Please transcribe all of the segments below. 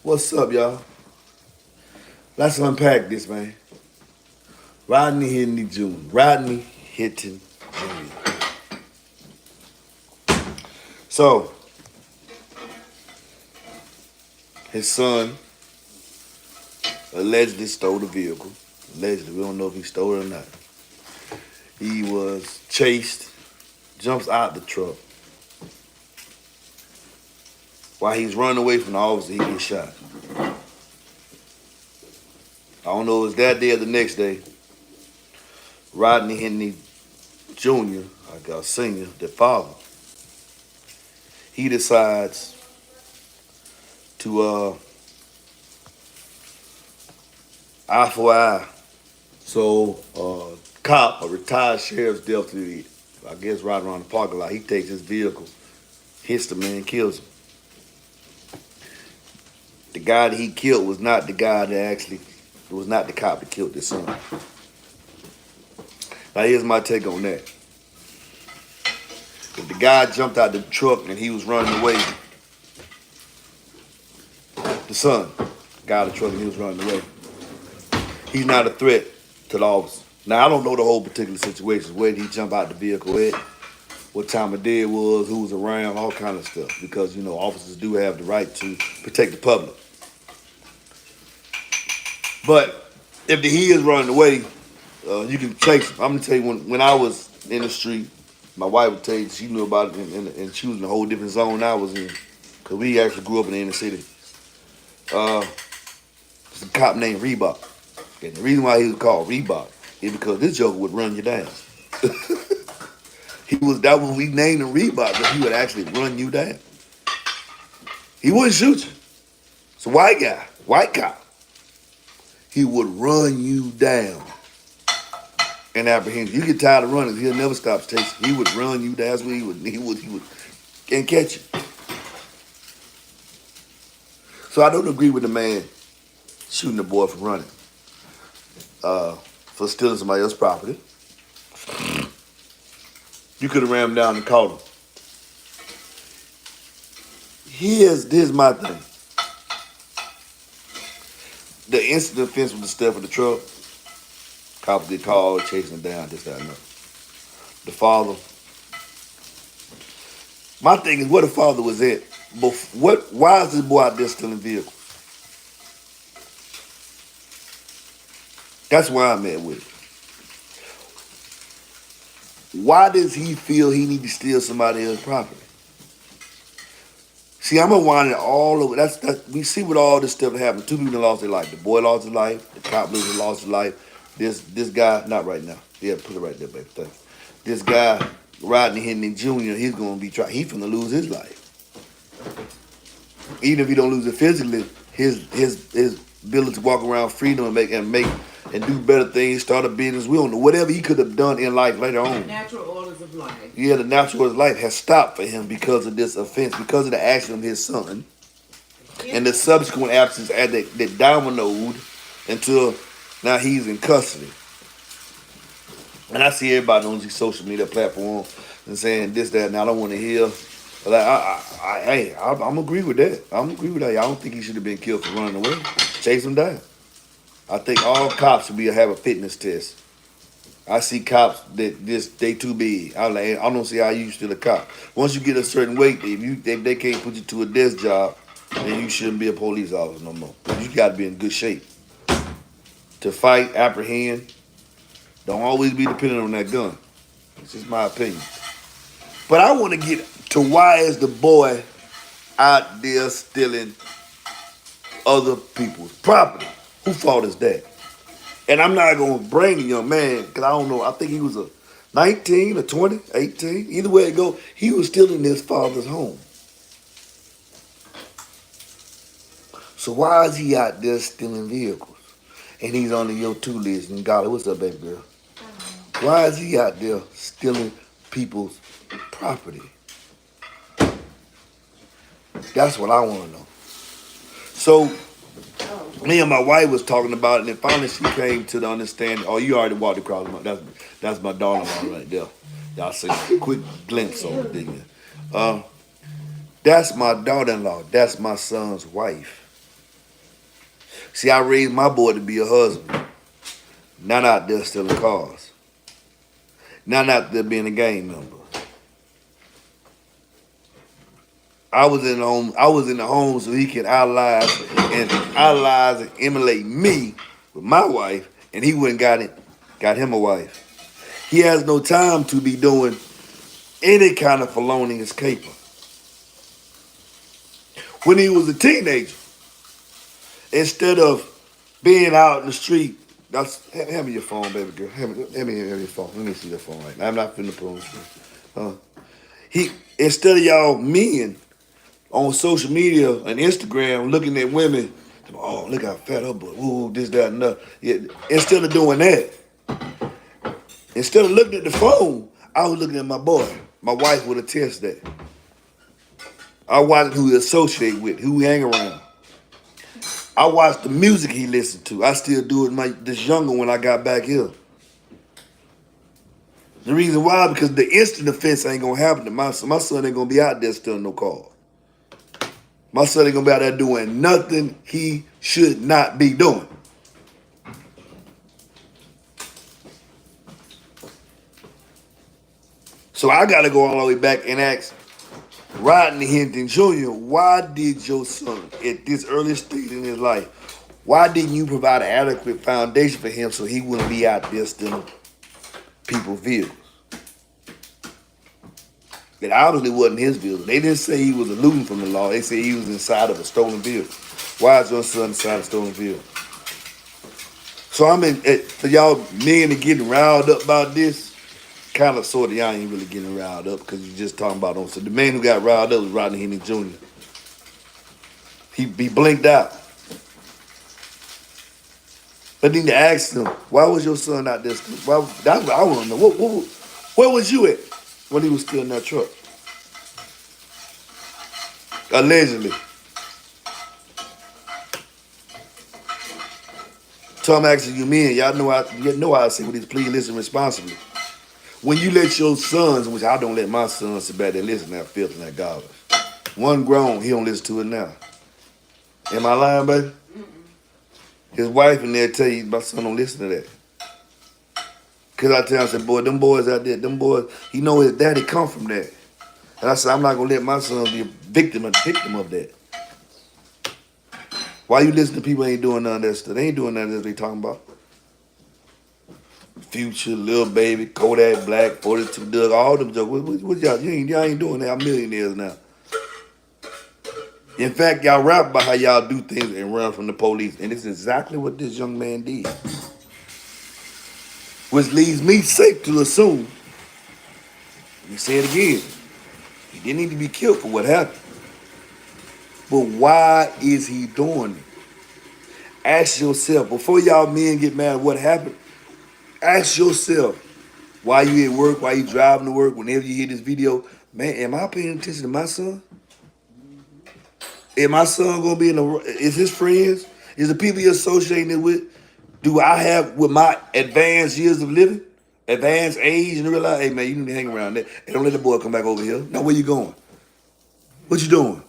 What's up, y'all? Let's unpack this, man. Rodney Hinton Jr. Rodney Hinton Jr. So, his son allegedly stole the vehicle. Allegedly, we don't know if he stole it or not. He was chased, jumps out the truck. While he's running away from the officer, he gets shot. I don't know if it was that day or the next day. Rodney Hinton Jr., I got senior, the father, he decides to eye for eye. So cop, a retired sheriff's deputy, I guess right around the parking lot, he takes his vehicle, hits the man, kills him. The guy that he killed was not the guy that actually, it was not the cop that killed his son. Now here's my take on that. If the guy jumped out the truck and he was running away, the son got out of the truck and he was running away, he's not a threat to the officer. Now, I don't know the whole particular situation. Where did he jump out the vehicle at? What time of day it was? Who was around? All kind of stuff. Because, you know, officers do have the right to protect the public. But if he is running away, you can chase him. I'm going to tell you, when I was in the street, my wife would tell you she knew about it, and she was in a whole different zone I was in. Because we actually grew up in the inner city. There's a cop named Reebok. And the reason why he was called Reebok is because this joker would run you down. That was we named him Reebok because he would actually run you down. He wouldn't shoot you. It's a white guy, white cop. He would run you down and apprehend you. You get tired of running, he'll never stop chasing. He would run you down. That's what he would and catch you. So I don't agree with the man shooting the boy for running. For stealing somebody else's property. You could have ran him down and caught him. Here's my thing. The instant offense with the stuff in the truck, cops get called, chasing him down, this, that, and that. The father. My thing is where the father was at. Why is this boy out there stealing vehicles? That's where I'm at with it. Why does he feel he need to steal somebody else's property? See, I'm gonna wind it all over. That's we see what all this stuff that happened. Two people lost their life. The boy lost his life. The cop lost his life. This guy, not right now. Yeah, put it right there, baby. Thanks. This guy, Rodney Hinton Jr., he's gonna be he's finna lose his life. Even if he don't lose it physically, his ability to walk around freedom and do better things, start a business. We don't know. Whatever he could have done in life later on. The natural orders of life. Yeah, the natural orders of life has stopped for him because of this offense, because of the action of his son. Yeah. And the subsequent absence that dominoed until now he's in custody. And I see everybody on these social media platforms and saying this, that, and I don't want to hear. Like, I'm agree with that. I'm agree with that. I don't think he should have been killed for running away. Chase him down. I think all cops should have a fitness test. I see cops that they too big. I don't see how you still a cop. Once you get a certain weight, if they can't put you to a desk job, then you shouldn't be a police officer no more. You got to be in good shape to fight, apprehend. Don't always be dependent on that gun. It's just my opinion. But I want to get to why is the boy out there stealing other people's property? Who fault is that? And I'm not going to bring the young man because I don't know. I think he was a 19 or 20, 18. Either way it go, he was still in his father's home. So why is he out there stealing vehicles? And he's on the your two list. And golly, what's up, baby girl? Why is he out there stealing people's property? That's what I want to know. So me and my wife was talking about it, and then finally she came to the understanding. Oh, you already walked across. That's my daughter-in-law right there. Y'all see a quick glimpse over there. That's my daughter-in-law. That's my son's wife. See, I raised my boy to be a husband. Not out there stealing cars. Not out there being a gang member. I was in the home so he could idolize and emulate me with my wife, and he went and got him a wife. He has no time to be doing any kind of felonious caper. When he was a teenager, instead of being out in the street, hand me your phone, baby girl. Hand me your phone. Let me see the phone right now. I'm not finna put on the screen. Instead of y'all men on social media and Instagram looking at women, oh, look how fat her butt, ooh, this, that, and that. Yeah, instead of doing that, instead of looking at the phone, I was looking at my boy. My wife would attest that. I watched who he associate with, who he hang around. I watched the music he listened to. I still do it this younger when I got back here. The reason why, because the instant offense ain't gonna happen to my son. My son ain't gonna be out there stealing no car. My son ain't gonna be out there doing nothing he should not be doing. So I gotta go all the way back and ask Rodney Hilton Jr., why did your son, at this early stage in his life, why didn't you provide an adequate foundation for him so he wouldn't be out there stealing people's vehicles? It obviously wasn't his vehicle. They didn't say he was eluding from the law. They said he was inside of a stolen vehicle. Why is your son inside a stolen vehicle? So for y'all men to getting riled up about this, kind of sort of y'all ain't really getting riled up because you're just talking about them. So the man who got riled up was Rodney Hilton Jr. He blinked out. But then to ask him, why was your son out there? I want to know. Where was you at when he was still in that truck? Allegedly. Tom asking you men, y'all know how to say with these please listen responsibly. When you let your sons, which I don't let my sons sit back there listen to that filth and that garbage. One grown, he don't listen to it now. Am I lying, baby? Mm-mm. His wife in there tell you my son don't listen to that. Cause I tell him, I said, boy, them boys out there, them boys, he know his daddy come from that. And I said, I'm not gonna let my son be a victim of that. Why you listen to people who ain't doing none of that stuff? They ain't doing none of that they talking about. Future, Lil Baby, Kodak Black, 42 Doug, all them jokes. What y'all ain't doing that. Y'all millionaires now. In fact, y'all rap about how y'all do things and run from the police. And it's exactly what this young man did. Which leaves me safe to assume, let me say it again, he didn't need to be killed for what happened. But why is he doing it? Ask yourself, before y'all men get mad at what happened, ask yourself, why you at work, why you driving to work, whenever you hear this video, man, am I paying attention to my son? Is my son gonna be is his friends, is the people you're associating with, do I have with my advanced years of living, advanced age, and realize, hey man, you need to hang around there. Hey, don't let the boy come back over here. Now where you going? What you doing?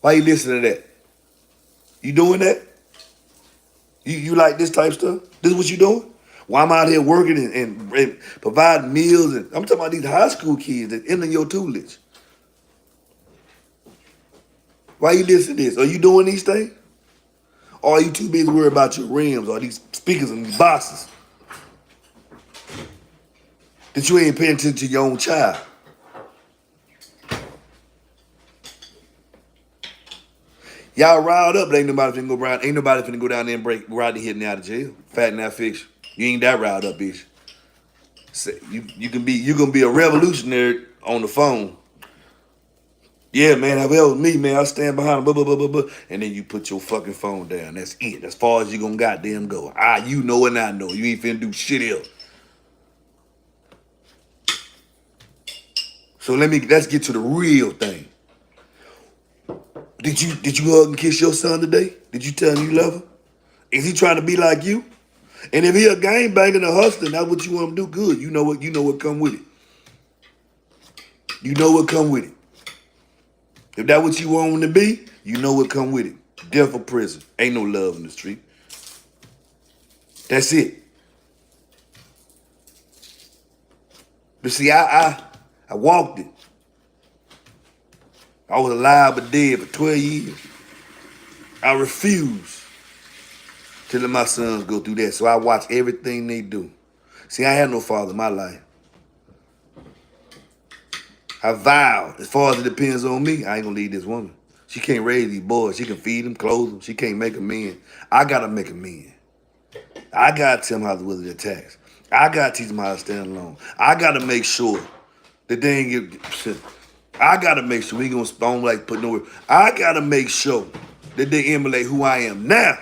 Why you listening to that? You doing that? You like this type stuff? This is what you doing? Why I'm out here working and providing meals, and I'm talking about these high school kids that ending your tutelage. Why you listening to this? Are you doing these things? Or are you too busy worried about your rims or these speakers and these boxes that you ain't paying attention to your own child? Y'all riled up, but ain't nobody finna go down there and break Rodney Hilton out of jail. Fat and that fish. You ain't that riled up, bitch. You gonna be a revolutionary on the phone. Yeah, man, if it was me, man, I stand behind him, blah, blah, blah, blah, blah. And then you put your fucking phone down. That's it. As far as you gonna goddamn go. You know and I know. You ain't finna do shit else. So let's get to the real thing. Did you hug and kiss your son today? Did you tell him you love him? Is he trying to be like you? And if he a gangbanging and a hustler, that's what you want him to do, good. You know what come with it. You know what come with it. If that's what you want him to be, you know what come with it. Death or prison. Ain't no love in the street. That's it. But see, I walked it. I was alive but dead for 12 years. I refuse to let my sons go through that. So I watch everything they do. See, I had no father in my life. I vowed, as far as it depends on me, I ain't gonna leave this woman. She can't raise these boys. She can feed them, clothe them. She can't make a man. I gotta make a man. I gotta tell them how to weather their attacks. I gotta teach them how to stand alone. I gotta make sure that they ain't get shit. I gotta make sure we ain't gonna don't like put no. I gotta make sure that they emulate who I am now.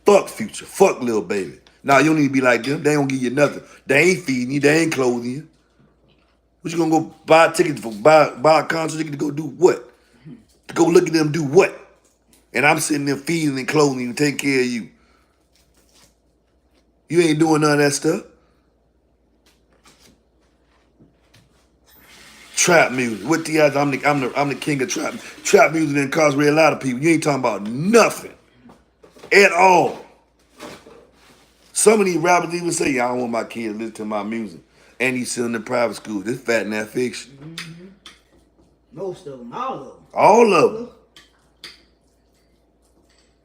Fuck Future. Fuck Lil Baby. Nah, you don't need to be like them. They don't give you nothing. They ain't feeding you. They ain't clothing you. What you gonna go buy a ticket for? Buy a concert ticket to go do what? To go look at them do what? And I'm sitting there feeding and clothing you and taking care of you. You ain't doing none of that stuff. Trap music. What the odds? I'm the king of trap. Trap music didn't incarcerate a lot of people. You ain't talking about nothing at all. Some of these rappers even say, "I don't want my kids to listen to my music." And he's still in the private school. This fat and that fiction. Mm-hmm. Most of them, all of them. All of them.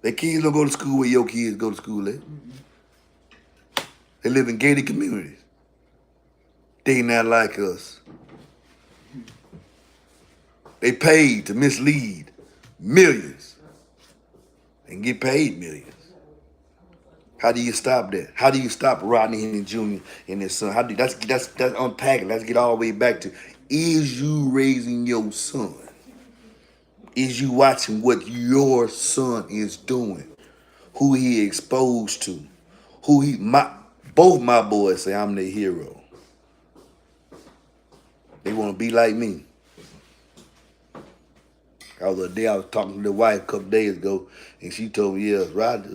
Their kids don't go to school where your kids go to school at. Mm-hmm. They live in gated communities. They not like us. They paid to mislead millions and get paid millions. How do you stop that? How do you stop Rodney Jr. and his son? How do that's unpack it. Let's get all the way back to: is you raising your son? Is you watching what your son is doing? Who he exposed to? Both my boys say I'm their hero. They want to be like me. The other day I was talking to the wife a couple days ago, and she told me, "Yeah, Rod,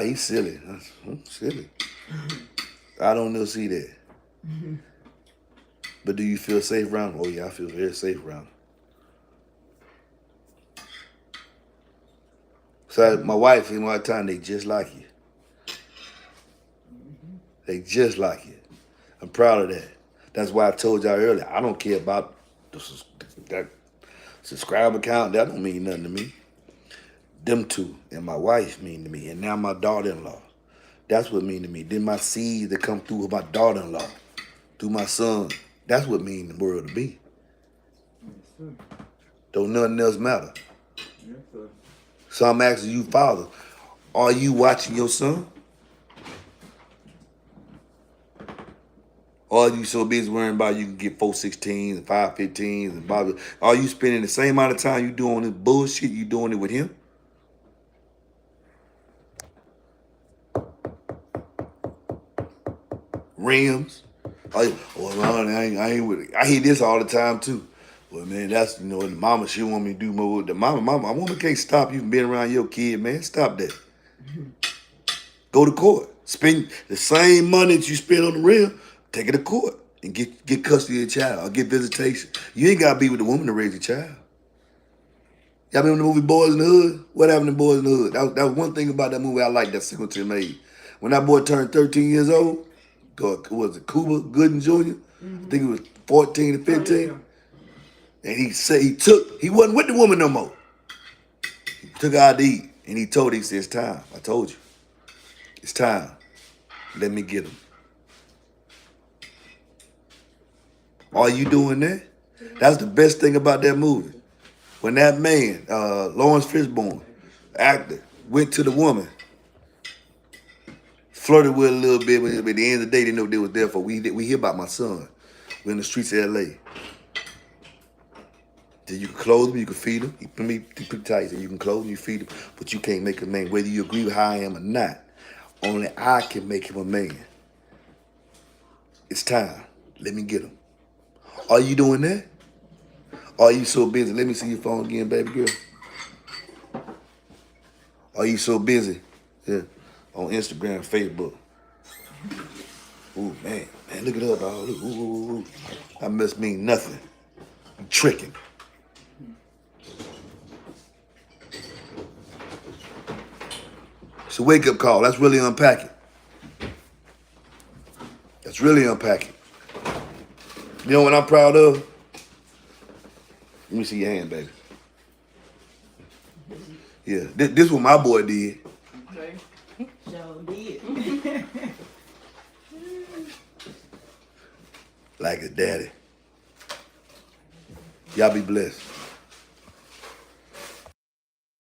he's silly." I said, silly? I don't know see that. Mm-hmm. But do you feel safe around him? Oh yeah, I feel very safe around him. So my wife, you know, at time they just like you. Mm-hmm. They just like you. I'm proud of that. That's why I told y'all earlier, I don't care about that subscriber count. That don't mean nothing to me. Them two and my wife mean to me, and now my daughter-in-law. That's what mean to me. Then my seeds that come through with my daughter-in-law, through my son. That's what mean the world to me. Yes, don't nothing else matter. Yes, sir. So I'm asking you, father, are you watching your son? Or are you so busy worrying about you can get 416s and 515s and blah, blah. Are you spending the same amount of time you doing this bullshit, you doing it with him? Rims. Oh, man, I ain't with it. I hear this all the time too. Well, man, that's, the mama, she want me to do more with the mama. My woman can't stop you from being around your kid, man. Stop that. Go to court. Spend the same money that you spend on the rim, take it to court and get custody of the child or get visitation. You ain't got to be with the woman to raise your child. Y'all remember the movie Boys in the Hood? What happened to Boys in the Hood? That was one thing about that movie I liked that Singleton made. When that boy turned 13 years old, was it Cuba Gooding Jr.? Mm-hmm. I think it was 14 to 15. Oh, yeah. And he said he wasn't with the woman no more. He took her out to eat and he told her, he said, "It's time. I told you. It's time. Let me get him." Are you doing that? That's the best thing about that movie. When that man, Lawrence Fishburne, actor, went to the woman, flirted with her a little bit, but at the end of the day, they know they was there for. We hear about my son. We're in the streets of L.A. You can clothe him, you can feed him. Let me put it tight. You can clothe him, you feed him, but you can't make a man. Whether you agree with how I am or not, only I can make him a man. It's time. Let me get him. Are you doing that? Are you so busy? Let me see your phone again, baby girl. Are you so busy? Yeah. On Instagram, Facebook. Ooh, man, look it up, dog. Look, ooh. That must mean nothing. You tricking. It's a wake-up call. That's really unpacking. That's really unpacking. You know what I'm proud of? Let me see your hand, baby. Yeah, this what my boy did. Okay. So did. Like his daddy. Y'all be blessed.